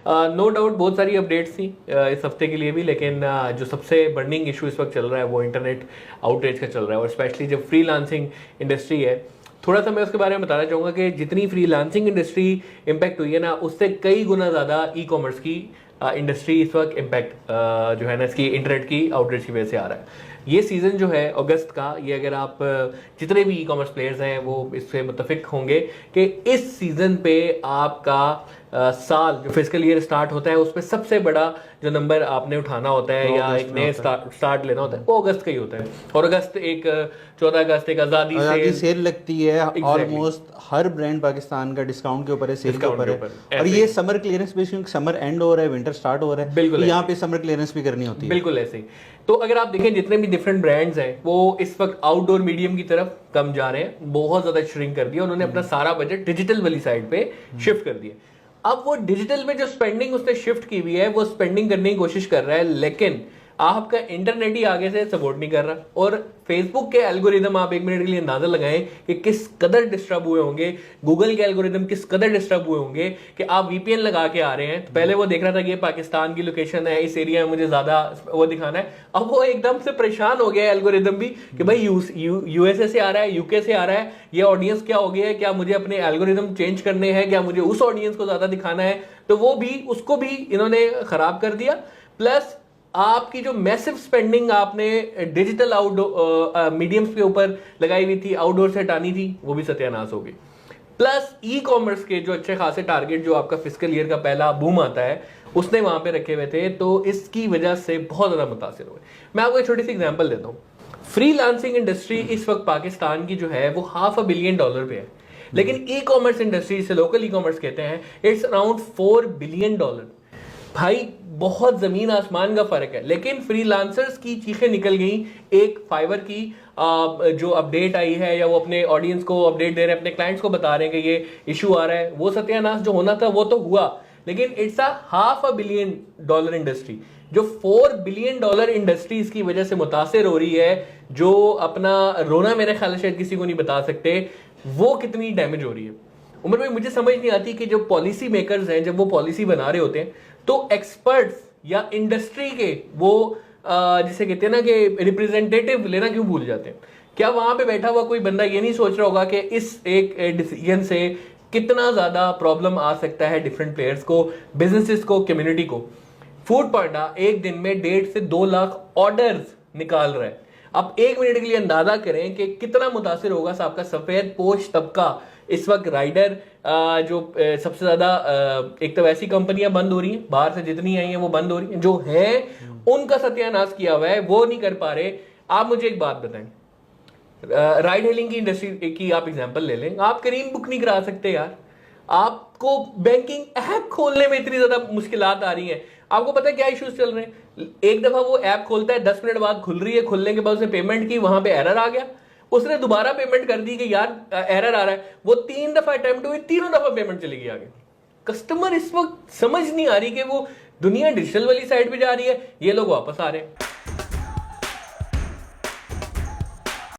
No doubt बहुत सारी updates थी इस हफ्ते के लिए भी, लेकिन जो सबसे बर्निंग इशू इस वक्त चल रहा है वो इंटरनेट आउटरीच का चल रहा है, और स्पेशली जो फ्रीलांसिंग इंडस्ट्री है, थोड़ा सा मैं उसके बारे में बताना चाहूँगा कि जितनी फ्रीलांसिंग इंडस्ट्री इम्पैक्ट हुई है ना, उससे कई गुना ज़्यादा ई कॉमर्स की इंडस्ट्री इस वक्त इम्पैक्ट जो है ना इसकी इंटरनेट की आउटरीच की वजह से आ रहा है। ये सीज़न जो है अगस्त का, ये अगर आप जितने भी ई कॉमर्स प्लेयर्स हैं वो इससे मुत्तफिक होंगे कि इस सीज़न पे आपका साल जो फिजिकल ईयर स्टार्ट होता है उस पर सबसे बड़ा जो नंबर आपने उठाना होता है या एक नए स्टार्ट लेना होता है वो अगस्त का ही होता है। और अगस्त एक 14 अगस्त एक आज़ादी सेल लगती है, ऑलमोस्ट हर ब्रांड पाकिस्तान का डिस्काउंट के ऊपर है, सेल के ऊपर है। और ये समर क्लियरेंस पे, समर एंड हो रहा है, विंटर स्टार्ट हो रहा है, बिल्कुल यहाँ पे समर क्लियरेंस भी करनी होती है, बिल्कुल ऐसे ही। तो अगर आप देखें जितने भी डिफरेंट ब्रांड्स हैं वो इस वक्त आउटडोर मीडियम की तरफ कम जा रहे हैं, बहुत ज्यादा श्रिंक कर दिया उन्होंने, अपना सारा बजट डिजिटल वाली साइड पे शिफ्ट कर दिया। अब वो डिजिटल में जो स्पेंडिंग उसने शिफ्ट की हुई है वो स्पेंडिंग करने की कोशिश कर रहा है, लेकिन आपका इंटरनेट ही आगे से सपोर्ट नहीं कर रहा। और फेसबुक के एल्गोरिदम आप एक मिनट के लिए अंदाजा लगाएं कि किस कदर डिस्टर्ब हुए होंगे, गूगल के एल्गोरिदम किस कदर डिस्टर्ब हुए होंगे कि आप वीपीएन लगा के आ रहे हैं। तो पहले वो देख रहा था कि ये पाकिस्तान की लोकेशन है, इस एरिया में मुझे ज्यादा वो दिखाना है, अब वो एकदम से परेशान हो गया एल्गोरिदम भी कि भाई यूएसए से आ रहा है, यूके से आ रहा है, ये ऑडियंस क्या हो गया है, क्या मुझे अपने एल्गोरिदम चेंज करने हैं, क्या मुझे उस ऑडियंस को ज्यादा दिखाना है। तो वो भी उसको भी इन्होंने खराब कर दिया। प्लस आपकी जो मैसिव स्पेंडिंग आपने डिजिटल आउटडोर मीडियम्स के ऊपर लगाई हुई थी, आउटडोर से हटानी थी, वो भी सत्यानाश हो गई। प्लस ई कॉमर्स के जो अच्छे खासे टारगेट जो आपका फिजिकल ईयर का पहला बूम आता है उसने वहां पे रखे हुए थे, तो इसकी वजह से बहुत ज्यादा मुतासिर हुए। मैं आपको एक छोटी सी एग्जांपल देता हूँ। फ्रीलांसिंग इंडस्ट्री इस वक्त पाकिस्तान की जो है वो $500 बिलियन पे है, लेकिन ई कॉमर्स इंडस्ट्री से लोकल ई कॉमर्स कहते हैं इट्स अराउंड $4 बिलियन। भाई बहुत जमीन आसमान का फर्क है। लेकिन फ्रीलांसर्स की चीखें निकल गई, एक फाइवर की जो अपडेट आई है, या वो अपने ऑडियंस को अपडेट दे रहे हैं, अपने क्लाइंट्स को बता रहे हैं कि ये इशू आ रहा है, वो सत्यानाश जो होना था वो तो हुआ, लेकिन इट्स $500 बिलियन इंडस्ट्री जो $4 बिलियन इंडस्ट्रीज की वजह से मुतासिर हो रही है, जो अपना रोना मेरे ख्याल से शायद किसी को नहीं बता सकते वो कितनी डैमेज हो रही है। उमर भाई मुझे समझ नहीं आती कि जो पॉलिसी मेकर्स हैं जब वो पॉलिसी बना रहे होते हैं तो एक्सपर्ट्स या इंडस्ट्री के वो जिसे कहते हैं ना कि रिप्रेजेंटेटिव लेना क्यों भूल जाते हैं। क्या वहां पे बैठा हुआ कोई बंदा ये नहीं सोच रहा होगा कि इस एक डिसीजन से कितना ज्यादा प्रॉब्लम आ सकता है डिफरेंट प्लेयर्स को, बिजनेसेस को, कम्युनिटी को। फूड पांडा एक दिन में 1.5 से 2 लाख ऑर्डर्स निकाल रहा है। अब एक मिनट के लिए अंदाजा करें कि कितना मुतासिर होगा आपका सफेद पोश तबका। इस वक्त राइडर जो सबसे ज्यादा एक तो वैसी कंपनियां बंद हो रही हैं, बाहर से जितनी आई हैं वो बंद हो रही हैं, जो है उनका सत्यानाश किया हुआ है, वो नहीं कर पा रहे। आप मुझे एक बात बताएं, राइड हेलिंग की इंडस्ट्री की आप एग्जांपल ले लें, आप करीम बुक नहीं करा सकते यार, आपको बैंकिंग ऐप खोलने में इतनी ज्यादा मुश्किलात आ रही हैं। आपको पता है क्या इश्यूज चल रहे हैं, एक दफा वो ऐप खोलता है, 10 मिनट बाद खुल रही है, खुलने के बाद उसने पेमेंट की, वहां पे एरर आ गया, उसने दोबारा पेमेंट कर दी कि यार एरर आ रहा है, वो 3 दफा अटेम्प्ट हुई, तीनों दफा पेमेंट चली गई आगे। कस्टमर इस वक्त समझ नहीं आ रही कि वो दुनिया डिजिटल वाली साइड पे जा रही है, ये लोग वापस आ रहे हैं।